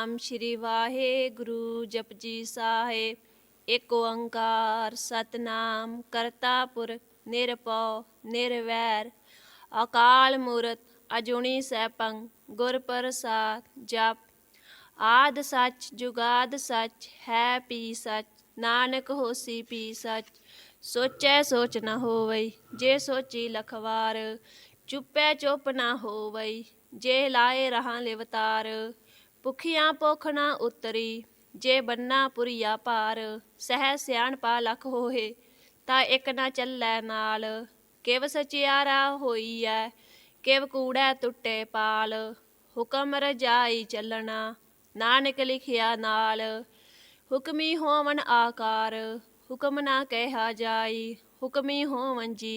नाम श्री वाहेगुरु जपजी साहिब। एक ओंकार सतनाम करता पुरख निरभउ निर्वैर अकाल मूरत अजूनी सैभं गुर प्रसाद जप। आद सच जुगाद सच है पी सच नानक होसी पी सच। सोचै सोच न होवई जे सोची लखवार। चुपै चुप न होवई जे लाए रहां लिवतार। भुखियां भुख न उतरी जे बन्ना पुरिया पार। सह सियाणपा लख होए ता एक न चलै नाल। किव सचियारा होईऐ किव कूड़ै टुटे पाल। हुकम रजाई चलना नानक लिखिया नाल। हुकमी होवन आकार हुकम ना कहा जाई। हुकमी होवन जी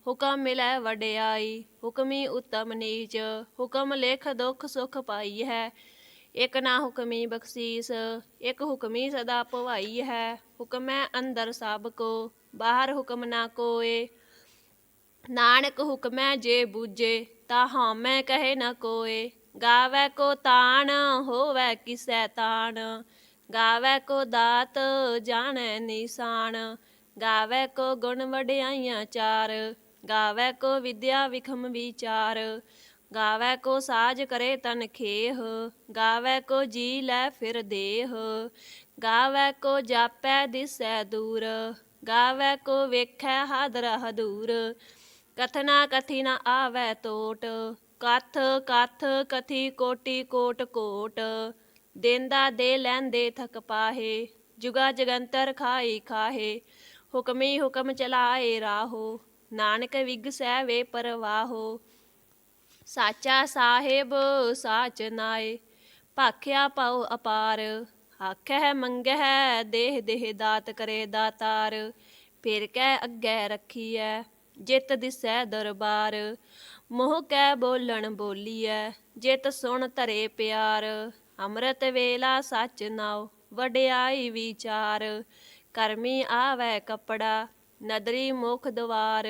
हुकम मिलै वड्याई। हुकमी उत्तम नीच हुकम लिख दुख सुख पाई है। एक ना हुकमी बख्शीस एक हुकमी सदा भवाई है। हुक्म है अंदर सब को बाहर हुक्म ना कोय। नानक हुक्म है जे बूझे ता हामै कहे न कोय। गावै को तान होवै किसै तान। गावै को दात जानै निशान। गावै को गुण वड्याइयां चार। गावै को विद्या विखम विचार। गावै को साज करे तन खेह। गावै को जी लै फिर देह। गावै को जापै दिसै दूर। गावै को वेखै हादर हदूर। कथना कथी न आवै टोट। कथ कथ कथी कोटि कोट कोट। देंदा दे लैंदे थक पाहे जुगा जगंतर खाई खाहे। हुकमी हुकम चलाए राहो नानक विगसै वे परवाहो। साचा साहिब साच नाए भाख्या पाओ अपार। आखै मंगै देह देह दात करे दातार। फिर कै अग्गै रखियै जित दिसै दरबार। मोह कै बोलन बोलीऐ जित सुन धरे प्यार। अमृत वेला सच नाओ वड्याई विचार। करमी आवै कपड़ा नदरी मुख द्वार।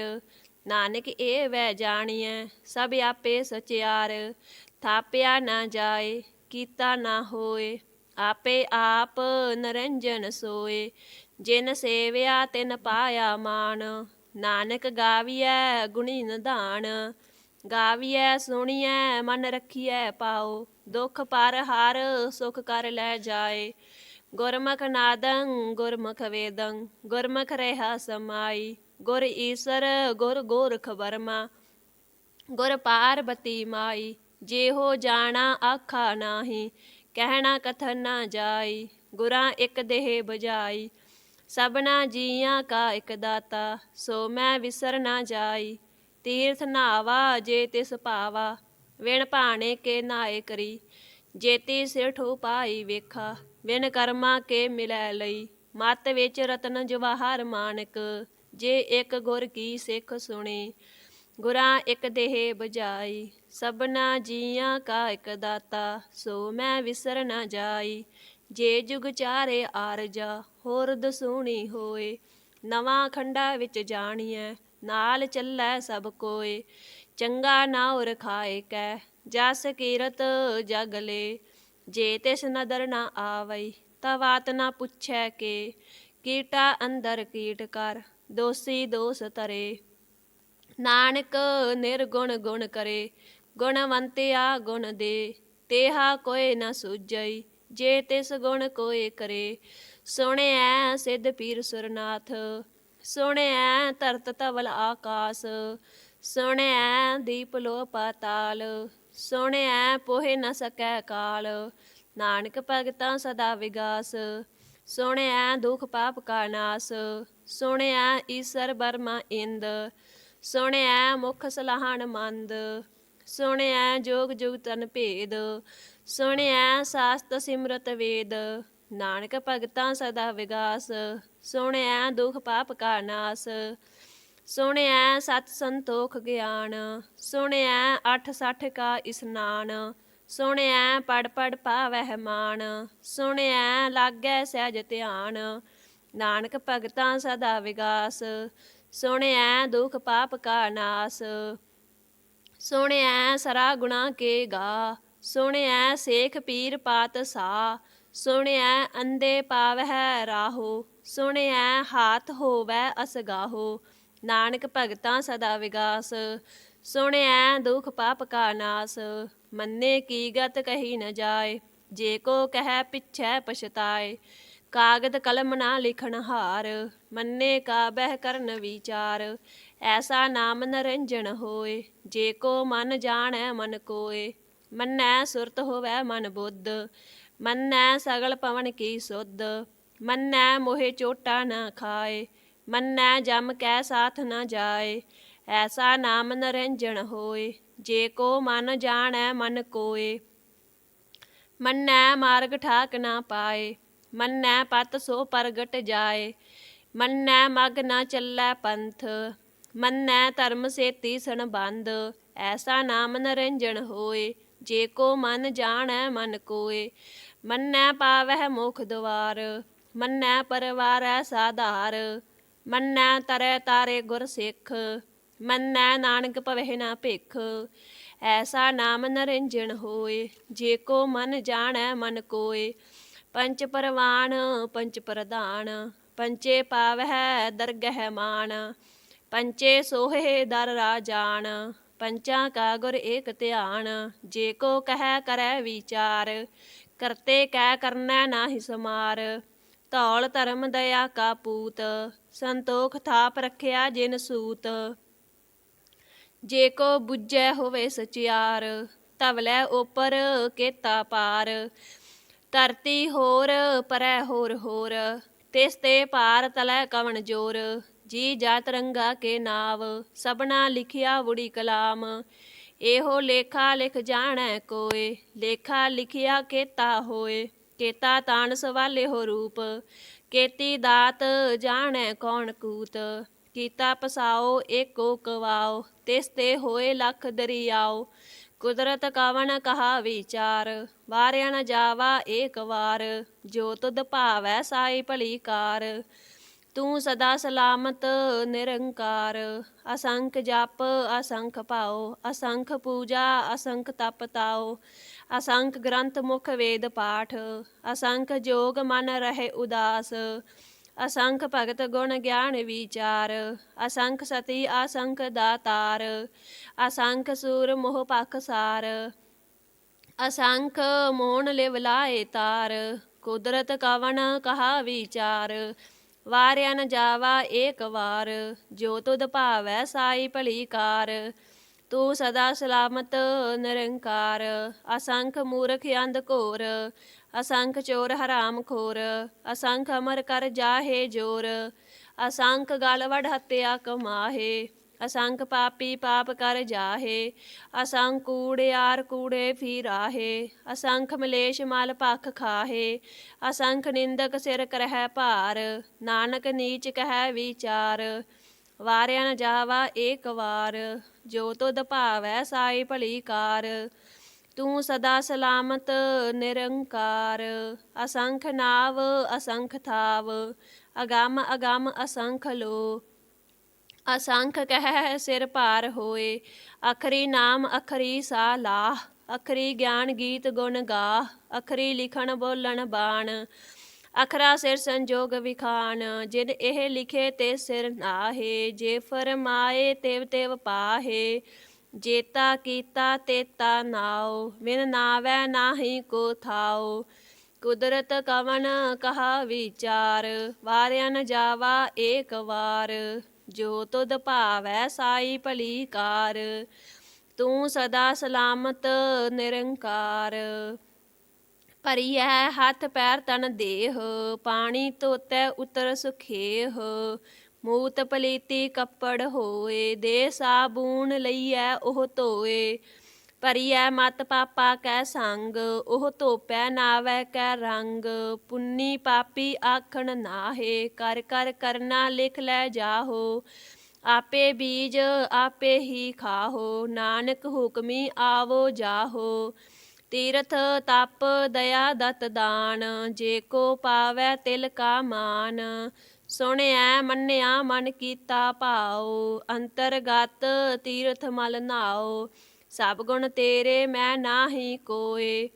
नानक ए वै जानिए सब आपे सचियार। थाप्या न जाए कीता न होए आपे आप निरंजन सोए। जिन सेव्या तिन पाया मान नानक गावियै गुणी निधान। गावियै सुनियै मन रखियै पाओ दुख पर हार सुख कर लै जाए। गुरमुख नादं गुरमुख वेदं गुरमुख रहा समाई। गुर ईसर गुर गोरख बर्मा गुर पार्वती माई। जेहो जाना आखा नाही कहना कथन न जाई। गुरां एक देह बजाई सबना जियां का एक दाता। सो मैं विसर न जाई तीर्थ नावा जे तिस भावा। विण भाणे के नाए करी जेती सिर पाई वेखा। बिन कर्मा के मिलै लई मत विच रतन जवाहर मानक। जे एक गुर की सिख सुने गुरां एक देह बजाई। सबना जियां का एक दाता सो मैं विसर न जाई। जे जुग चारे आरजा होर दसूनी होए। नवां खंडा विच जानिए नाल चलै सब कोय। चंगा नाउर खाए कै जस कीरत जग ले। जे तिस नदर न आवई ता बात न पुछै के। कीटा अंदर कीट कर दोषी दोष तरे। नानक निर्गुण गुण करे गुणवंतिया गुण दे। तेहा कोय न सूझई जे तिस गुण कोय करे। सुणिऐ सिद्ध पीर सुरनाथ सुणिऐ धरत धवल आकाश। सुणिऐ दीप लो पाताल सुणिऐ पोहे न सकै काल। नानक भगतां सदा विगास सुणिऐ दुख पाप का नास। सुणिऐ ईसर बर्मा इंद सुणिऐ मुख सलाहन मंद। सुणिऐ जोग जुग तन भेद सुणिऐ शास्त्र सिमरत वेद। नानक भगतां सदा विगास सुणिऐ दुख पाप का नास। सुणिऐ सत संतोख ज्ञान सुणिऐ 860 का स्नान। सुणिऐ पढ़ पढ़ पावै मान सुणिऐ लागै सहज ध्यान। नानक भगतां सदा विगास सुणिऐ दुख पाप का नास। सुणिऐ सरा गुणा के गा ਸੁਣਿਐ ਸੇਖ ਪੀਰ ਪਾਤਸ਼ਾਹ, ਸੁਣਿਐ ਅੰਧੇ ਪਾਵਹਿ ਰਾਹੋ, ਸੁਣਿਐ ਹਾਥ ਹੋਵੈ ਅਸਗਾਹੋ, ਨਾਨਕ ਭਗਤਾਂ ਸਦਾ ਵਿਗਾਸ, ਸੁਣਿਐ ਦੁਖ ਪਾਪ ਕਾ ਨਾਸ, ਮੰਨੇ ਕੀ ਗਤ ਕਹੀ ਨ ਜਾਏ, ਜੇ ਕੋ ਕਹਿ ਪਿਛੈ ਪਛਤਾਏ, ਕਾਗਦ ਕਲਮ ਨਾ ਲਿਖਣ ਹਾਰ, ਮੰਨੇ ਕਾ ਬਹਿ ਕਰਨ ਵਿਚਾਰ, ਐਸਾ ਨਾਮ ਨਰੰਜਨ ਹੋਏ, ਜੇ ਕੋ ਮਨ ਜਾਣੈ ਮਨ ਕੋਏ, ਮੰਨੈ ਸੁਰਤ ਹੋਵੈ ਮਨ ਬੁੱਧ, ਮੰਨੈ ਸਗਲ ਪਵਨ ਕੀ ਸੁਧ, ਮੰਨੈ ਮੋਹਿ ਚੋਟਾ ਨ ਖਾਏ, ਮੰਨੈ ਜਮ ਕੈ ਸਾਥ ਨ ਜਾਏ, ਐਸਾ ਨਾਮ ਨਰੰਜਨ ਹੋਏ, ਜੇ ਕੋ ਮਨ ਜਾਣੈ ਮਨ ਕੋਏ, ਮੰਨੈ ਮਾਰਗ ਠਾਕ ਨਾ ਪਾਏ, ਮੰਨੈ ਪਤ ਸੋ ਪ੍ਰਗਟ ਜਾਏ, ਮੰਨੈ ਮਗ ਨ ਚੱਲੈ ਪੰਥ, ਮੰਨੈ ਧਰਮ ਸੇਤੀ ਸੰਬੰਧ, ਐਸਾ ਨਾਮ ਨਰੰਜਨ ਹੋਏ, ਜੇ ਕੋ ਮਨ ਜਾਣੈ ਮਨ ਕੋਏ, ਮੰਨੈ ਪਾਵਹਿ ਮੁਖ ਦੁਆਰ, ਮੰਨੈ ਪਰਵਾਰੈ ਸਾਧਾਰ, ਮੰਨੈ ਤਰੈ ਤਾਰੇ ਗੁਰ ਸਿੱਖ, ਮੰਨੈ ਨਾਨਕ ਭਵਹਿ ਨ ਭਿਖ, ਐਸਾ ਨਾਮ ਨਰੰਜਨ ਹੋਏ, ਜੇ ਕੋ ਮਨ ਜਾਣੈ ਮਨ ਕੋਏ, ਪੰਚ ਪਰਵਾਨ ਪੰਚ ਪ੍ਰਧਾਨ, ਪੰਚੇ ਪਾਵਹਿ ਦਰਗਹਿ ਮਾਨ, ਪੰਚੇ ਸੋਹੇ ਦਰ ਰਾਜਾਨ, ਪੰਚਾਂ ਕਾ ਗੁਰ ਏਕ ਧਿਆਨ, ਜੇ ਕੋ ਕਹਿ ਕਰੈ ਵਿਚਾਰ, ਕਰਤੇ ਕੈ ਕਰਨੈ ਨਾਹਿ ਸਮਾਰ, ਧੌਲ ਧਰਮ ਦਇਆ ਕਾ ਪੂਤ, ਸੰਤੋਖ ਥਾਪ ਰਖਿਆ ਜਿਨ ਸੂਤ, ਜੇ ਕੋ ਬੁੱਝੈ ਹੋਵੇ ਸਚਿਆਰ, ਧਵਲੇ ਉਪਰ ਕੇਤਾ ਪਾਰ, ਧਰਤੀ ਹੋਰ ਪਰੈ ਹੋਰ ਹੋਰ, ਤਿਸ ਤੇ ਭਾਰ ਤਲੈ ਕਵਣ ਜੋਰ, ਜੀ ਜਾਤ ਰੰਗਾ ਕੇ ਨਾਵ, ਸਭਨਾ ਲਿਖਿਆ ਵੁੜੀ ਕਲਾਮ, ਇਹੋ ਲੇਖਾ ਲਿਖ ਜਾਣੈ ਕੋਏ, ਲੇਖਾ ਲਿਖਿਆ ਕੇਤਾ ਹੋਏ, ਕੇਤਾ ਤਾਣ ਸਵਾਲੇ ਹੋ ਰੂਪ, ਕੇਤੀ ਦਾਤ ਜਾਣੈ ਕੌਣ ਕੂਤ, ਕੀਤਾ ਪਸਾਓ ਏਕੋ ਕਵਾਓ, ਤਿਸ ਤੇ ਹੋਏ ਲੱਖ ਦਰਿਆਓ, ਕੁਦਰਤ ਕਵਣ ਕਹਾ ਵਿਚਾਰ, ਵਾਰਿਆ ਨ ਜਾਵਾ ਏਕ ਵਾਰ, ਜੋ ਤੁਧ ਭਾਵੈ ਸਾਈ ਭਲੀ ਕਾਰ, ਤੂੰ ਸਦਾ ਸਲਾਮਤ ਨਿਰੰਕਾਰ, ਅਸੰਖ ਜਪ ਅਸੰਖ ਭਾਉ, ਅਸੰਖ ਪੂਜਾ ਅਸੰਖ ਤਪ ਤਾਉ, ਅਸੰਖ ਗ੍ਰੰਥ ਮੁਖ ਵੇਦ ਪਾਠ, ਅਸੰਖ ਜੋਗ ਮਨ ਰਹੇ ਉਦਾਸ, ਅਸੰਖ ਭਗਤ ਗੁਣ ਗਿਆਨ ਵਿਚਾਰ, ਅਸੰਖ ਸਤੀ ਅਸੰਖ ਦਾਤਾਰ, ਅਸੰਖ ਸੂਰ ਮੋਹ ਪਖਸਾਰ, ਅਸੰਖ ਮੋਣ ਲਿਵ ਲਾਏ ਤਾਰ, ਕੁਦਰਤ ਕਵਣ ਕਹਾ ਵਿਚਾਰ, ਵਾਰਿਆ ਨ ਜਾਵਾ ਏਕ ਵਾਰ, ਜੋ ਤੁਧ ਭਾਵੈ ਸਾਈ ਭਲੀ ਕਾਰ, ਤੂੰ ਸਦਾ ਸਲਾਮਤ ਨਿਰੰਕਾਰ, ਅਸੰਖ ਮੂਰਖ ਅੰਧ ਘੋਰ, ਅਸੰਖ ਚੋਰ ਹਰਾਮ ਖੋਰ, ਅਸੰਖ ਅਮਰ ਕਰ ਜਾਹੇ ਜੋਰ, ਅਸੰਖ ਗਲ ਵਡ ਹੱਤਿਆ ਕਮਾਹੇ, ਅਸੰਖ ਪਾਪੀ ਪਾਪ ਕਰ ਜਾਹੇ, ਅਸੰਖ ਕੂੜਿਆਰ ਕੂੜੇ ਫਿਰਾਹੇ, ਅਸੰਖ ਮਲੇਸ਼ ਮਲ ਭਖ ਖਾਹੇ, ਅਸੰਖ ਨਿੰਦਕ ਸਿਰ ਕਰਹਿ ਭਾਰ, ਨਾਨਕ ਨੀਚ ਕਹਿ ਵਿਚਾਰ, ਵਾਰਿਆ ਨ ਜਾਵਾ ਏਕ ਵਾਰ, ਜੋ ਤੁਧ ਭਾਵੈ ਸਾਈ ਭਲੀ ਕਾਰ, ਤੂੰ ਸਦਾ ਸਲਾਮਤ ਨਿਰੰਕਾਰ, ਅਸੰਖ ਨਾਵ ਅਸੰਖ ਥਾਵ, ਅਗੰਮ ਅਗੰਮ ਅਸੰਖ ਲੋ, ਅਸੰਖ ਕਹਿ ਸਿਰ ਭਾਰ ਹੋਏ, ਅਖਰੀ ਨਾਮ ਅਖਰੀ ਸਾ ਲਾਹ, ਅਖਰੀ ਗਿਆਨ ਗੀਤ ਗੁਣ ਗਾਹ, ਅਖਰੀ ਲਿਖਣ ਬੋਲਣ ਬਾਣ, ਅਖਰਾ ਸਿਰ ਸੰਜੋਗ ਵਿਖਾਣ, ਜਿਨ ਇਹ ਲਿਖੇ ਤੇ ਸਿਰ ਨਾਹੇ, ਜੇ ਫਰਮਾਏ ਤਿਵ ਤਿਵ ਪਾਹੇ, ਜੇਤਾ ਕੀਤਾ ਤੇਤਾ ਨਾਉ, ਬਿਨ ਨਾਵੈ ਨਾਹੀ ਕੋ ਥਾਉ, ਕੁਦਰਤ ਕਵਣ ਕਹਾ ਵਿਚਾਰ, ਵਾਰਿਆ ਨ ਜਾਵਾ ਏਕ ਵਾਰ, ਜੋ ਤੁਧ ਭਾਵੈ ਸਾਈ ਭਲੀ ਕਾਰ, ਤੂੰ ਸਦਾ ਸਲਾਮਤ ਨਿਰੰਕਾਰ, ਭਰੀਐ ਹੱਥ ਪੈਰ ਤਨ ਦੇਹ, ਪਾਣੀ ਧੋਤੈ ਉਤਰ ਸੁਖੇਹ, ਮੂਤ ਪਲੀਤੀ ਕੱਪੜ ਹੋਏ, ਦੇ ਸਾਬੂਨ ਲਈਐ ਉਹ ਧੋਏ, ਭਰੀਐ ਮਤ ਪਾਪਾ ਕੈ ਸੰਗ, ਉਹ ਧੋਪੈ ਨਾਵੈ ਕੈ ਰੰਗ, ਪੁੰਨੀ ਪਾਪੀ ਆਖਣ ਨਾਹੇ, ਕਰ ਕਰ ਕਰਨਾ ਲਿਖ ਲੈ ਜਾਹੋ, ਆਪੇ ਬੀਜ ਆਪੇ ਹੀ ਖਾਹੋ, ਨਾਨਕ ਹੁਕਮੀ ਆਵੋ ਜਾਹੋ, ਤੀਰਥ ਤਪ ਦਇਆ ਦਤ ਦਾਨ, ਜੇ ਕੋ ਪਾਵੈ ਤਿਲ ਕਾ ਮਾਨ, ਸੁਣਿਐ ਮੰਨਿਆ ਮਨ ਕੀਤਾ ਭਾਉ, ਅੰਤਰਗਤ ਤੀਰਥ ਮਲ ਨਾਉ, ਸਭ ਗੁਣ ਤੇਰੇ ਮੈਂ ਨਾਹੀ ਕੋਏ।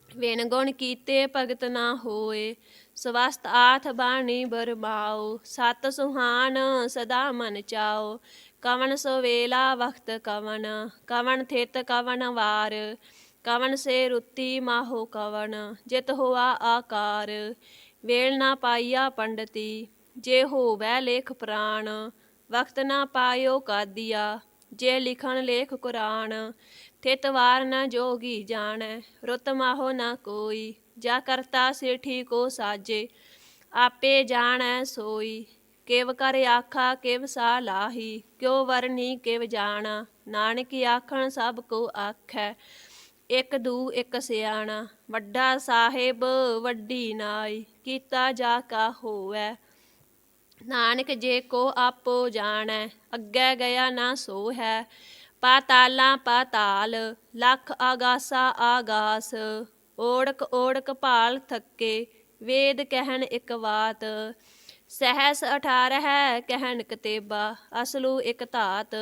ਵਿਣ ਗੁਣ ਕੀਤੇ ਭਗਤ ਨਾ ਹੋਏ। ਸਵਸਤ ਆਥ ਬਾਣੀ ਬਰਮਾਓ। ਸਤ ਸੁਹਾਨ ਸਦਾ ਮਨ ਚਾਓ। ਕਵਣ ਸਵੇਲਾ ਵਖਤ ਕਵਣ, ਕਵਣ ਥਿਤ ਕਵਣ ਵਾਰ। ਕਵਣ ਸੇ ਰੁੱਤੀ ਮਾਹੋ ਕਵਣ, ਜਿਤ ਹੋਆ ਆਕਾਰ। ਵੇਲ ਨਾ ਪਾਈਆ ਪੰਡਤੀ, ਜੇ ਹੋਵੈ ਲੇਖ ਪ੍ਰਾਣ। ਵਖਤ ਨਾ ਪਾਇਓ ਕਾਦੀਆ, ਜੇ ਲਿਖਣ ਲੇਖ ਕੁਰਾਨ। ਥਿਤ ਵਾਰ ਨ ਜੋਗੀ ਜਾਣੈ, ਰੁੱਤ ਮਾਹੋ ਨ ਕੋਈ। ਜਾ ਕਰਤਾ ਸੇਠੀ ਕੋ ਸਾਜੇ, ਆਪੇ ਜਾਣੈ ਸੋਈ। ਕਿਵ ਕਰ ਆਖਾ ਕਿਵ ਸਾ ਲਾਹੀ, ਕਿਉ ਵਰਨੀ ਕਿਵ ਜਾਣਾ। ਨਾਨਕ ਆਖਣ ਸਭ ਕੋ ਆਖੈ, ਇਕ ਦੂ ਇਕ ਸਿਆਣਾ। ਵੱਡਾ ਸਾਹਿਬ ਵੱਡੀ ਨਾਈ, ਕੀਤਾ ਜਾ ਕਾ ਹੋਵੈ। ਨਾਨਕ ਜੇ ਕੋ ਆਪੋ ਜਾਣੈ, ਅੱਗੇ ਗਿਆ ਨਾ ਸੋ ਹੈ। ਪਾਤਾਲਾਂ ਪਾਤਾਲ, ਲੱਖ ਆਗਾਸਾ ਆਗਾਸ। ਓੜਕ ਓੜਕ ਭਾਲ ਥੱਕੇ, ਵੇਦ ਕਹਿਣ ਇਕ ਬਾਤ। ਸਹਿਸ 18 ਕਹਿਣ ਕਤੇਬਾ, ਅਸਲੂ ਇਕ ਧਾਤ।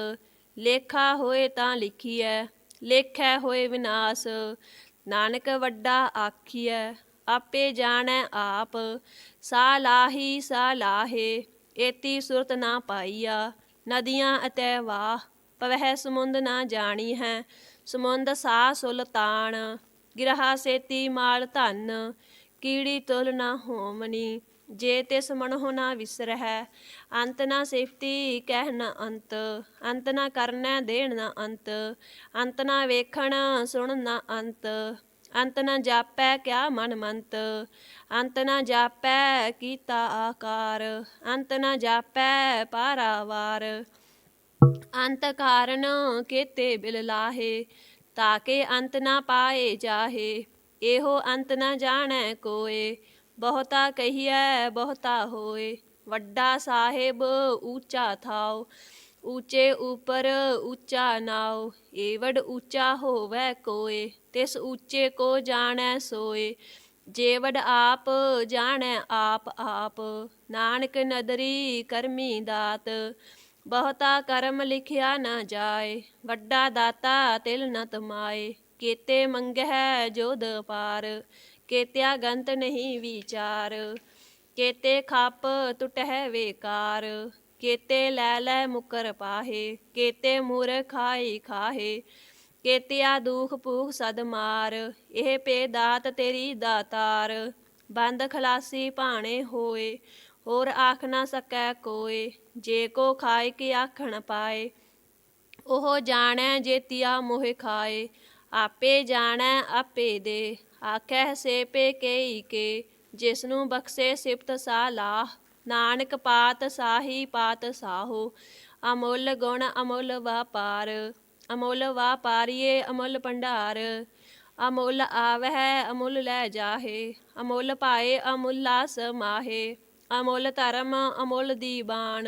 ਲੇਖਾ ਹੋਏ ਤਾਂ ਲਿਖੀਐ, ਲੇਖੈ ਹੋਏ ਵਿਨਾਸ਼। ਨਾਨਕ ਵੱਡਾ ਆਖੀਐ, ਆਪੇ ਜਾਣੈ ਆਪ। ਸਾ ਲਾਹੀ ਸਾ ਲਾਹੇ, ਏਤੀ ਸੁਰਤ ਨਾ ਪਾਈਆ। ਨਦੀਆਂ ਅਤੈ ਵਾਹ, ਪਵਹਿ ਸਮੁੰਦ ਨਾ ਜਾਣੀ ਹੈ। ਸਮੁੰਦ ਸਾ ਸੁਲਤਾਨ, ਗਿਰਹਾ ਸੇਤੀ ਮਾਲ ਧਨ। ਕੀੜੀ ਤੁਲ ਨਾ ਹੋਮਨੀ, ਜੇ ਤਿਸ ਮਨਹੁ ਨਾ ਵਿਸਰਹਿ। ਅੰਤ ਨਾ ਸਿਫਤੀ ਕਹਿ ਨ ਅੰਤ, ਅੰਤ ਨਾ ਕਰਨੈ ਦੇਣ ਨ ਅੰਤ। ਅੰਤ ਨਾ ਵੇਖਣ ਸੁਣ ਨ ਅੰਤ, ਅੰਤ ਨ ਜਾਪੈ ਕਿਆ ਮਨ ਮੰਤ। ਅੰਤ ਨ ਜਾਪੈ ਕੀਤਾ ਆਕਾਰ, ਅੰਤ ਨ ਜਾਪੈ ਪਾਰਾਵਾਰ। ਅੰਤ ਕਾਰਨ ਕੇਤੇ ਬਿਲ ਲਾਹੇ, ਤਾਕੇ ਅੰਤ ਨਾ ਪਾਏ ਜਾਹੇ। ਇਹੋ ਅੰਤ ਨ ਜਾਣੈ ਕੋਏ, ਬਹੁਤਾ ਕਹੀਐ ਬਹੁਤਾ ਹੋਏ। ਵੱਡਾ ਸਾਹਿਬ ਊਚਾ ਥਾਉ, ਊਚੇ ਉਪਰ ਊਚਾ ਨਾਉ। ਏਵਡ ਊਚਾ ਹੋਵੈ ਕੋਏ, ਤਿਸ ਊਚੇ ਕੋ ਜਾਣੈ ਸੋਏ। ਜੇਵਡ ਆਪ ਜਾਣੈ ਆਪ ਆਪ, ਨਾਨਕ ਨਦਰੀ ਕਰਮੀ ਦਾਤ। ਬਹੁਤਾ ਕਰਮ ਲਿਖਿਆ ਨ ਜਾਏ, ਵੱਡਾ ਦਾਤਾ ਤਿਲ ਨ ਤਮਾਏ। ਕੇਤੇ ਮੰਗਹਿ ਜੋਧ ਪਾਰ, ਕੇਤਿਆ ਗੰਤ ਨਹੀਂ ਵਿਚਾਰ। ਕੇਤੇ ਖੱਪ ਟੁਟਹਿ ਵੇਕਾਰ, ਕੇਤੇ ਲੈ ਲੈ ਮੁਕਰ ਪਾਹੇ। ਕੇਤੇ ਮੂਰਖ ਖਾਈ ਖਾਹੇ, ਕੇਤਿਆ ਦੂਖ ਭੂਖ ਸਦ ਮਾਰ। ਇਹ ਪੇ ਦਾਤ ਤੇਰੀ ਦਾਤਾਰ, ਬੰਦ ਖਲਾਸੀ ਭਾਣੇ ਹੋਏ। ਹੋਰ ਆਖ ਨਾ ਸਕੈ ਕੋਏ, ਜੇ ਕੋ ਖਾਇ ਕੇ ਆਖਣ ਪਾਏ। ਉਹ ਜਾਣੈ ਜੇਤੀਆ ਮੋਹਿ ਖਾਏ, ਆਪੇ ਜਾਣੈ ਆਪੇ ਦੇ। ਆਖਹਿ ਸੇ ਪੇ ਕੇਈ ਕੇ, ਜਿਸਨੂੰ ਬਖਸ਼ੇ ਸਿਫਤ ਸਾ ਲਾਹ। ਨਾਨਕ ਪਾਤ ਸਾਹੀ ਪਾਤ ਸਾਹੋ, ਅਮੁੱਲ ਗੁਣ ਅਮੁੱਲ ਵਾਪਾਰ। ਅਮੁੱਲ ਵਾਪਾਰੀਏ ਅਮੁੱਲ ਭੰਡਾਰ, ਅਮੁੱਲ ਆਵਹਿ ਅਮੁੱਲ ਲੈ ਜਾਹੇ। ਅਮੁੱਲ ਪਾਏ ਅਮੁੱਲਾ ਸਮਾਹੇ, ਅਮੁੱਲ ਧਰਮ ਅਮੁੱਲ ਦੀਬਾਨ।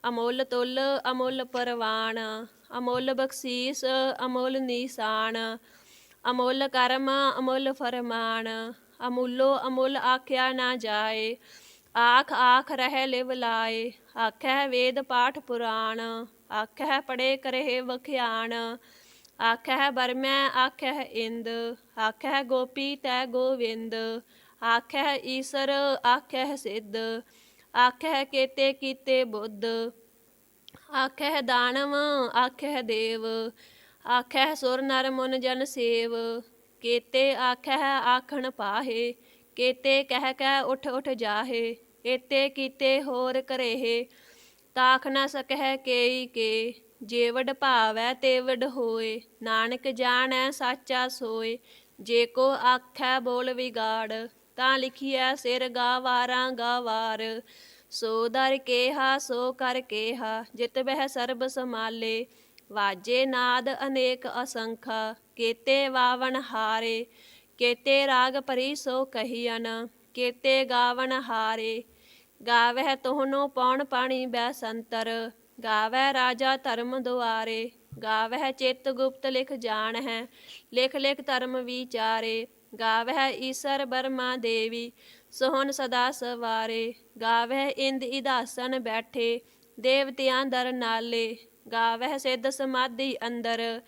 ਅਮੁੱਲ ਤੁਲ ਅਮੁੱਲ ਪਰਵਾਨ, ਅਮੁੱਲ ਬਖਸ਼ੀਸ ਅਮੁੱਲ ਨੀਸਾਨ। ਅਮੁੱਲ ਕਰਮ ਅਮੁੱਲ ਫਰਮਾਨ, ਅਮੁੱਲੋ ਅਮੁੱਲ ਆਖਿਆ ਨਾ ਜਾਏ। ਆਖ ਆਖ ਰਹਿ ਲਿਵ ਲਾਏ, ਆਖਹਿ ਵੇਦ ਪਾਠ ਪੁਰਾਣ। ਆਖਹਿ ਪੜੇ ਕਰਹਿ ਵਖਿਆਣ, ਆਖਹਿ ਬਰਮੈ ਆਖਹਿ ਇੰਦ। ਆਖਹਿ ਗੋਪੀ ਤੈ ਗੋਵਿੰਦ, ਆਖਹਿ ਈਸਰ ਆਖਹਿ ਸਿੱਧ। ਆਖਹਿ ਕੇਤੇ ਕੀਤੇ ਬੁੱਧ, ਆਖਹਿ ਦਾਨਵ ਆਖਹਿ ਦੇਵ। ਆਖਹਿ ਸੁਰ ਨਰ ਮੁਨ ਜਨ ਸੇਵ, ਕੇਤੇ ਆਖਹਿ ਆਖਣ ਪਾਹੇ। ਕੇਤੇ ਕਹਿ ਕਹਿ ਉਠ ਉਠ ਜਾਹੇ, ਏਤੇ ਕੀਤੇ ਹੋਰ ਕਰੇਹੇ। ਤਾਖ ਨ ਸਕਹਿ ਕੇਈ ਕੇ, ਜੇਵਡ ਭਾਵੈ ਤੇਵਡ ਹੋਏ। ਨਾਨਕ ਜਾਣੈ ਸਾਚਾ ਸੋਏ, ਜੇ ਕੋ ਆਖੈ ਬੋਲ ਵਿਗਾੜ। ਤਾਂ ਲਿਖੀਐ ਸਿਰ ਗਾਵਾਰਾਂ ਗਾਵਾਰ। ਸੋ ਦਰ ਕੇਹਾ ਸੋ ਕਰ ਕੇਹਾ, ਜਿਤ ਬਹਿ ਸਰਬ ਸਮਾਲੇ। ਵਾਜੇ ਨਾਦ ਅਨੇਕ ਅਸੰਖਾ, ਕੇਤੇ ਵਾਵਣ ਹਾਰੇ। ਕੇਤੇ ਰਾਗ ਭਰੀ ਸੋ ਕਹੀਅਨ, ਕੇਤੇ ਗਾਵਣ ਹਾਰੇ। ਗਾਵਹਿ ਤੋਹਨੋ ਪੌਣ ਪਾਣੀ ਬੈਸੰਤਰ, ਗਾਵਹਿ ਰਾਜਾ ਧਰਮ ਦੁਆਰੇ। ਗਾਵਹਿ ਚਿਤ ਗੁਪਤ ਲਿਖ ਜਾਣਹਿ, ਲਿਖ ਲਿਖ ਧਰਮ ਵਿਚਾਰੇ। ਗਾਵਹਿ ਈਸਰ ਬਰਮਾ ਦੇਵੀ, ਸੋਹਣ ਸਦਾ ਸਵਾਰੇ। ਗਾਵਹਿ ਇੰਦ ਇਦਾਸਨ ਬੈਠੇ, ਦੇਵਤਿਆਂ ਦਰ ਨਾਲੇ। ਗਾਵਹਿ ਸਿੱਧ ਸਮਾਧੀ ਅੰਦਰ,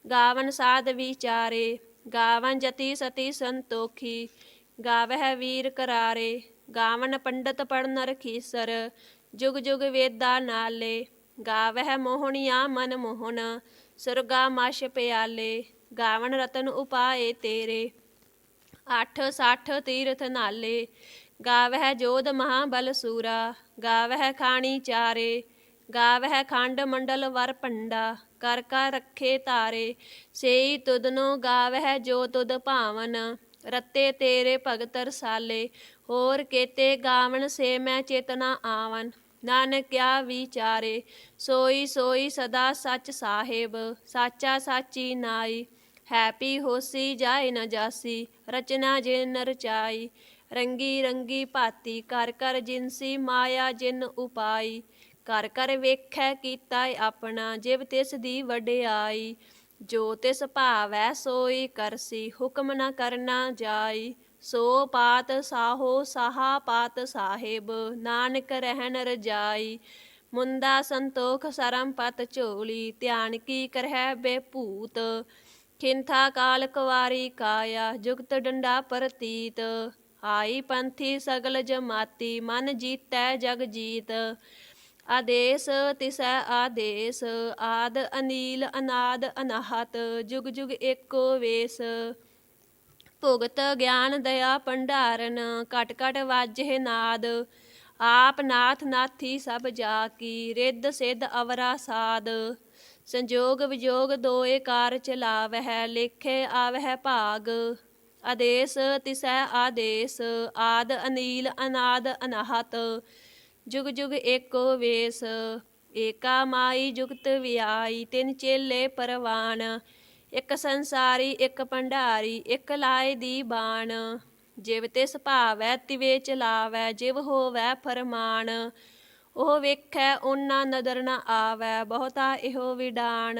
ਗਾਵਨ ਸਾਧ ਵਿਚਾਰੇ। ਗਾਵਨ ਜਤੀ ਸਤੀ ਸੰਤੋਖੀ, ਗਾਵਹਿ ਵੀਰ ਕਰਾਰੇ। ਗਾਵਨ ਪੰਡਤ ਪੜ੍ਹ ਨਰ ਖੀਸਰ, ਜੁਗ ਜੁਗ ਵੇਦਾ ਨਾਲੇ। ਗਾਵਹਿ ਮੋਹਣੀਆ ਮਨ ਮੋਹਨ, ਸੁਰਗਾ ਮਛ ਪਿਆਲੇ। ਗਾਵਨ ਰਤਨ ਉਪਾਏ ਤੇਰੇ, 860 ਤੀਰਥ ਨਾਲੇ। ਗਾਵਹਿ ਜੋਧ ਮਹਾਬਲ ਸੂਰਾ, ਗਾਵਹਿ ਖਾਣੀ ਚਾਰੇ। ਗਾਵਹਿ ਖੰਡ ਮੰਡਲ ਵਰ ਭੰਡਾ, ਕਰ ਕਰ ਰੱਖੇ ਤਾਰੇ। ਸੇਈ ਤੁਧਨੋ ਗਾਵਹਿ ਜੋ ਤੁਧ ਭਾਵਨ, ਰਤੇ ਤੇਰੇ ਭਗਤ ਰਸਾਲੇ। ਹੋਰ ਕੇਤੇ ਗਾਵਨ ਸੇ ਮੈਂ ਚੇਤਨਾ ਆਵਨ, ਨਾਨਕ ਕਿਆ ਵਿਚਾਰੇ। ਸੋਈ ਸੋਈ ਸਦਾ ਸੱਚ ਸਾਹਿਬ, ਸਾਚਾ ਸਾਚੀ ਨਾਈ। ਹੈਪੀ ਹੋਸੀ ਜਾਏ ਨ ਜਾਸੀ, ਰਚਨਾ ਜਿਨ ਰਚਾਈ। ਰੰਗੀ ਰੰਗੀ ਭਾਤੀ ਕਰ ਕਰ ਜਿਨਸੀ, ਮਾਇਆ ਜਿਨ ਉਪਾਈ। ਕਰ ਕਰ ਵੇਖੈ ਕੀਤਾ ਆਪਣਾ, ਜਿਵ ਤਿਸ ਦੀ ਵਡਿਆਈ। ਜੋ ਤਿਸ ਭਾਵੈ ਸੋਈ ਕਰਸੀ, ਹੁਕਮ ਨ ਕਰਨਾ ਜਾਈ। ਸੋ ਪਾਤ ਸਾਹੋ ਸਾਹਾ ਪਾਤ ਸਾਹਿਬ, ਨਾਨਕ ਰਹਿਣ ਰਜਾਈ। ਮੁੰਦਾ ਸੰਤੋਖ ਸਰਮ ਪਤ ਝੋਲੀ, ਧਿਆਨ ਕੀ ਕਰਹਿ ਬੇਭੂਤ। ਖਿੰਥਾ ਕਾਲ ਕੁਵਾਰੀ ਕਾਇਆ, ਜੁਗਤ ਡੰਡਾ ਪ੍ਰਤੀਤ। ਆਈ ਪੰਥੀ ਸਗਲ ਜਮਾਤੀ, ਮਨ ਜੀਤੈ ਜਗ ਜੀਤ। ਆਦੇਸ ਤਿਸੈ ਆਦੇਸ, ਆਦ ਅਨੀਲ ਅਨਾਦ ਅਨਾਹਤ। ਜੁਗ ਜੁਗ ਏਕੋ ਵੇਸ, ਭੁਗਤ ਗਿਆਨ ਦਇਆ ਭੰਡਾਰਨ। ਘਟ ਘਟ ਵਾਜਹਿ ਨਾਦ, ਆਪ ਨਾਥ ਨਾਥੀ ਸਭ ਜਾ ਕੀ। ਰਿੱਧ ਸਿੱਧ ਅਵਰਾ ਸਾਧ, ਸੰਜੋਗ ਵਿਜੋਗ ਦੋਏ ਕਾਰ ਚਲਾਵਹਿ। ਲੇਖੇ ਆਵਹਿ ਭਾਗ, ਆਦੇਸ ਤਿਸੈ ਆਦੇਸ। ਆਦ ਅਨੀਲ ਅਨਾਦ ਅਨਾਹਤ, ਜੁਗ ਜੁਗ ਏਕੋ ਵੇਸ। ਏਕਾ ਮਾਈ ਜੁਗਤ ਵਿਆਈ, ਤਿੰਨ ਚੇਲੇ ਪਰਵਾਨ। ਇੱਕ ਸੰਸਾਰੀ ਇੱਕ ਭੰਡਾਰੀ, ਇੱਕ ਲਾਏ ਦੀ ਬਾਣ। ਜਿਵ ਤਿਸ ਭਾਵੈ ਤਿਵੇ ਚਲਾਵੈ, ਜਿਵ ਹੋਵੈ ਫਰਮਾਨ। ਉਹ ਵੇਖੈ ਓਨਾ ਨਦਰ ਨ ਆਵੈ, ਬਹੁਤਾ ਇਹੋ ਵਿਡਾਣ।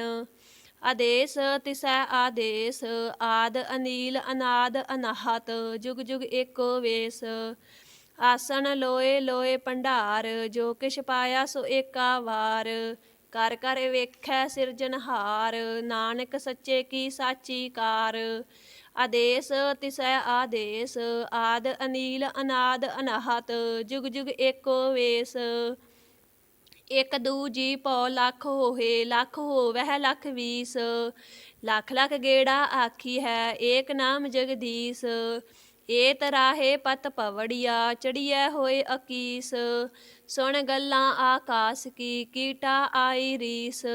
ਆਦੇਸ ਤਿਸੈ ਆਦੇਸ, ਆਦ ਅਨੀਲ ਅਨਾਦ ਅਨਾਹਤ। ਜੁਗ ਜੁਗ ਏਕੋ ਵੇਸ। ਆਸਣ ਲੋਏ ਲੋਏ ਭੰਡਾਰ, ਜੋ ਕਿਛ ਪਾਇਆ ਸੋ ਏਕਾ ਵਾਰ। ਕਰ ਕਰ ਵੇਖੈ ਸਿਰਜਨਹਾਰ, ਨਾਨਕ ਸੱਚੇ ਕੀ ਸਾਚੀ ਕਾਰ। ਆਦੇਸ ਤਿਸੈ ਆਦੇਸ, ਆਦ ਅਨੀਲ ਅਨਾਦ ਅਨਾਹਤ। ਜੁਗ ਜੁਗ ਏਕੋ ਵੇਸ। ਇੱਕ ਦੂ ਜੀ ਭਉ ਲੱਖ ਹੋਏ, ਲੱਖ ਹੋਵਹਿ ਲੱਖ ਵੀਸ। ਲੱਖ ਲੱਖ ਗੇੜਾ ਆਖੀ ਹੈ, ਏਕ ਨਾਮ ਜਗਦੀਸ। ਏ ਤਰਾਹੇ ਪਤ ਪਵੜੀਆ, ਚੜੀਐ ਹੋਏ ਅਕੀਸ। ਸੁਣ ਗੱਲਾਂ ਆਕਾਸ ਕੀ, ਕੀਟਾ ਆਈ ਰੀਸ।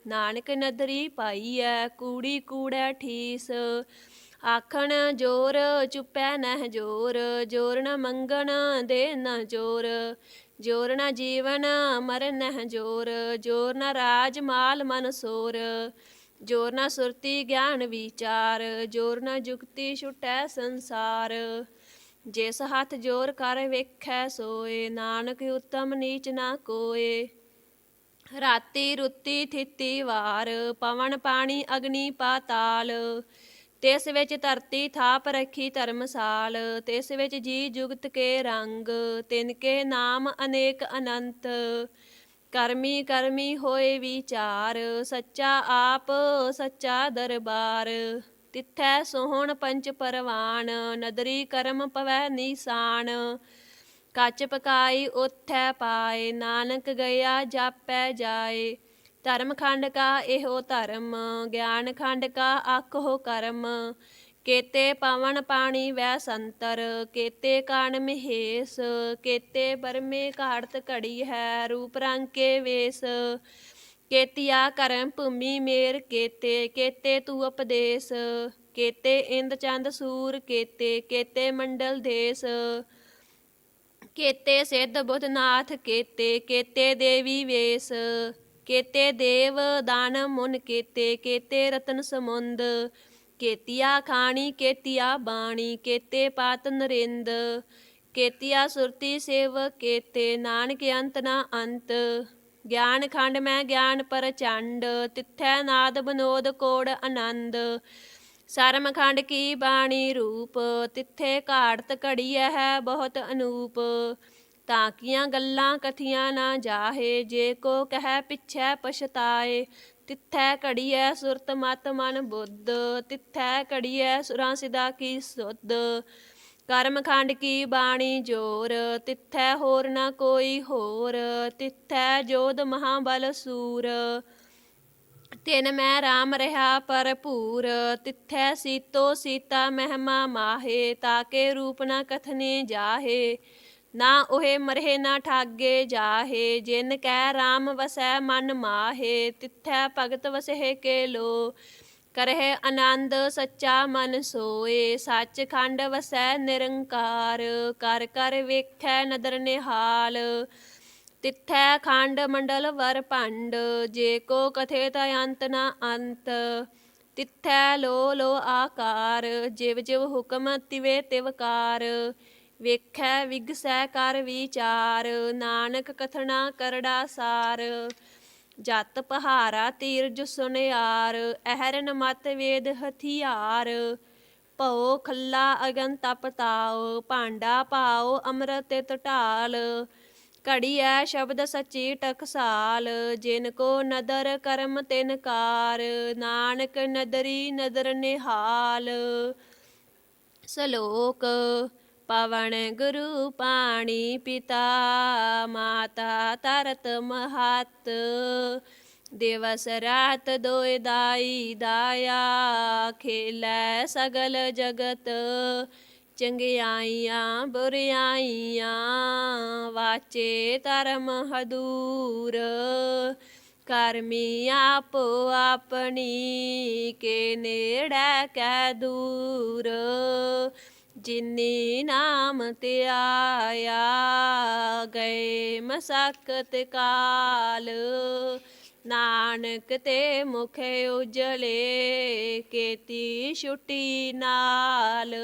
ਨਾਨਕ ਨਦਰੀ ਪਾਈਐ, ਕੂੜੀ ਕੂੜੈ ਠੀਸ। ਆਖਣ ਜੋਰ ਚੁੱਪੈ ਨਹਿ ਜੋਰ, ਜੋਰ ਨ ਮੰਗਣ ਦੇ ਨ ਜੋਰ। ਜੋਰ ਨ ਜੀਵਨ ਮਰਨ ਨਹਿ ਜੋਰ, ਜੋਰ ਨ ਰਾਜ ਮਾਲ ਮਨ ਸੋਰ। ਜੋਰ ਨ ਸੁਰਤੀ ਗਿਆਨ ਵਿਚਾਰ, ਜੋਰ ਨ ਜੁਗਤੀ ਛੁਟੈ ਸੰਸਾਰ। ਜਿਸ ਹੱਥ ਜੋਰ ਕਰ ਵੇਖੈ ਸੋਏ, ਨਾਨਕ ਉਤਮ ਨੀਚ ਨਾ ਕੋਏ। ਰਾਤੀ ਰੁੱਤੀ ਥਿਤੀ ਵਾਰ, ਪਵਨ ਪਾਣੀ ਅਗਨੀ ਪਾਤਾਲ। ਤਿਸ ਵਿੱਚ ਧਰਤੀ ਥਾਪ ਰੱਖੀ ਧਰਮਸਾਲ। ਤਿਸ ਵਿੱਚ ਜੀ ਜੁਗਤ ਕੇ ਰੰਗ, ਤਿਨ ਕੇ ਨਾਮ ਅਨੇਕ ਅਨੰਤ। ਕਰਮੀ ਕਰਮੀ ਹੋਏ ਵਿਚਾਰ, ਸੱਚਾ ਆਪ ਸੱਚਾ ਦਰਬਾਰ। ਤਿੱਥੈ ਸੋਹਣ ਪੰਚ ਪਰਵਾਨ, ਨਦਰੀ ਕਰਮ ਪਵੈ ਨੀਸਾਨ। ਕੱਚ ਪਕਾਈ ਉਥੈ ਪਾਏ, ਨਾਨਕ ਗਿਆ ਜਾਪੈ ਜਾਏ। ਧਰਮ ਖੰਡ ਕਾ ਇਹੋ ਧਰਮ, ਗਿਆਨ ਖੰਡ ਕਾ ਆਖੋ ਕਰਮ। ਕੇਤੇ ਪਵਨ ਪਾਣੀ ਵੈ ਸੰਤਰ, ਕੇਤੇ ਕਾਣ ਮਹੇਸ। ਕੇਤੇ ਬਰਮੇ ਘਾੜਤ ਘੜੀ ਹੈ, ਰੂਪ ਰੰਗ ਕੇ ਵੇਸ। ਕੇਤੀਆ ਕਰਮ ਭੂਮੀ ਮੇਰ ਕੇਤੇ, ਕੇਤੇ ਤੂ ਉਪਦੇਸ। ਕੇਤੇ ਇੰਦ ਚੰਦ ਸੂਰ ਕੇਤੇ, ਕੇਤੇ ਮੰਡਲ ਦੇਸ। ਕੇਤੇ ਸਿੱਧ ਬੁੱਧ ਨਾਥ ਕੇਤੇ, ਕੇਤੇ ਦੇਵੀ ਵੇਸ। ਕੇਤੇ ਦੇਵ ਦਾਨਵ ਮੁਨ ਕੇਤੇ, ਕੇਤੇ ਰਤਨ ਸਮੁੰਦ। ਕੇਤੀਆ ਖਾਣੀ ਕੇਤੀਆ ਬਾਣੀ, ਕੇਤੇ ਪਾਤ ਨਰਿੰਦ। ਕੇਤੀਆ ਸੁਰਤੀ ਸੇਵਕ ਕੇਤੇ, ਨਾਨਕ ਅੰਤ ਨਾ ਅੰਤ। ਗਿਆਨ ਖੰਡ ਮੈਂ ਗਿਆਨ ਪ੍ਰਚੰਡ, ਤਿੱਥੈ ਨਾਦ ਬਨੋਦ ਕੋੜ ਆਨੰਦ। ਸਰਮ ਖੰਡ ਕੀ ਬਾਣੀ ਰੂਪ, ਤਿੱਥੇ ਘਾੜਤ ਘੜੀਐ ਹੈ ਬਹੁਤ ਅਨੂਪ। ਤਾਕੀਆਂ ਗੱਲਾਂ ਕਥੀਆਂ ਨਾ ਜਾਹੇ, ਜੇ ਕੋ ਕਹਿ ਪਿਛੈ ਪਛਤਾਏ। ਤਿੱਥੈ ਘੜੀਐ ਸੁਰਤ ਮਤ ਮਨ ਬੁੱਧ, ਤਿੱਥੈ ਘੜੀਐ ਸੁਰਾਂ ਸਿਦਾ ਕੀ ਸੁਧ। ਕਰਮ ਖੰਡ ਕੀ ਬਾਣੀ ਜੋਰ, ਤਿੱਥੈ ਹੋਰ ਨਾ ਕੋਈ ਹੋਰ, ਤਿੱਥੈ ਜੋਧ ਮਹਾਬਲ ਸੂਰ। ਤਿਨ ਮੈਂ ਰਾਮ ਰਹਾ ਭਰਪੂਰ, ਤਿੱਥੈ ਸੀਤੋ ਸੀਤਾ ਮਹਿਮਾ ਮਾਹੇ। ਤਾਕੇ ਰੂਪ ਨਾ ਕਥਨੇ ਜਾਹੇ, ਨਾ ਉਹੇ ਮਰਹਿ ਨਾ ਠਾਗੇ ਜਾਹੇ। ਜਿਨ ਕੈ ਰਾਮ ਵਸੈ ਮਨ ਮਾਹੇ, ਤਿੱਥੈ ਭਗਤ ਵਸਹਿ ਕੇ ਲੋ। ਕਰਹਿ ਆਨੰਦ ਸੱਚਾ ਮਨ ਸੋਏ, ਸੱਚ ਖੰਡ ਵਸੈ ਨਿਰੰਕਾਰ। ਕਰ ਕਰ ਵੇਖੈ ਨਦਰ ਨਿਹਾਲ, ਤਿੱਥੈ ਖੰਡ ਮੰਡਲ ਵਰ ਭੰਡ। ਜੇ ਕੋ ਕਥੇ ਤਾ ਅੰਤ ਨਾ ਅੰਤ, ਤਿੱਥੈ ਲੋ ਲੋ ਆਕਾਰ। ਜਿਵ ਜਿਵ ਹੁਕਮ ਤਿਵੇ ਤਿਵ ਕਾਰ, ਵੇਖੈ ਵਿਗਸੈ ਕਰ ਵਿਚਾਰ। ਨਾਨਕ ਕਥਨਾ ਕਰੜਾ ਸਾਰ, ਜਤ ਪਹਾਰਾ ਤੀਰਜ ਸੁਨਿਆਰ। ਅਹਰਨ ਮਤ ਵੇਦ ਹਥਿਆਰ, ਭਉ ਖੱਲਾ ਅਗਨ ਤਪ ਤਾਉ। ਭਾਂਡਾ ਭਾਉ ਅੰਮ੍ਰਿਤ ਤਿਤ ਢਾਲ, ਘੜੀਐ ਸ਼ਬਦ ਸੱਚੀ ਟਕਸਾਲ। ਜਿਨ ਕੋ ਨਦਰ ਕਰਮ ਤਿਨ ਕਾਰ, ਨਾਨਕ ਨਦਰੀ ਨਦਰ ਨਿਹਾਲ। ਸਲੋਕ। ਪਵਨ ਗੁਰੂ ਪਾਣੀ ਪਿਤਾ, ਮਾਤਾ ਧਰਤ ਮਹਤ। ਦਿਵਸ ਰਾਤ ਦੋਇ ਦਾਈ ਦਾਇਆ, ਖੇਲੈ ਸਗਲ ਜਗਤ। ਚੰਗਿਆਈਆਂ ਬੁਰਿਆਈਆਂ, ਵਾਚੇ ਧਰਮ ਹਦੂਰ। ਕਰਮੀ ਆਪੋ ਆਪਣੀ, ਕੇ ਨੇੜੈ ਕੈ ਦੂਰ। ਜਿਨੀ ਨਾਮ ਧਿਆਇਆ, ਗਏ ਮਸਕਤ ਕਾਲ। ਨਾਨਕ ਤੇ ਮੁਖ ਉਜਲੇ, ਕੀਤੀ ਛੁਟੀ ਨਾਲ।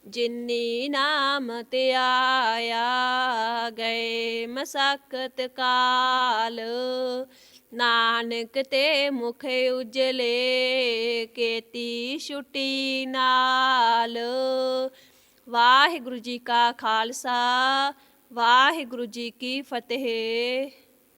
ਜਿਨੀ ਨਾਮ ਧਿਆਇਆ, ਗਏ ਮਸਕਤ ਕਾਲ। ਨਾਨਕ ਤੇ ਮੁਖ ਉਜਲੇ, ਕੀਤੀ ਛੁਟੀ ਨਾਲ। ਵਾਹਿਗੁਰੂ ਜੀ ਕਾ ਖਾਲਸਾ, ਵਾਹਿਗੁਰੂ ਜੀ ਕੀ ਫਤਿਹ।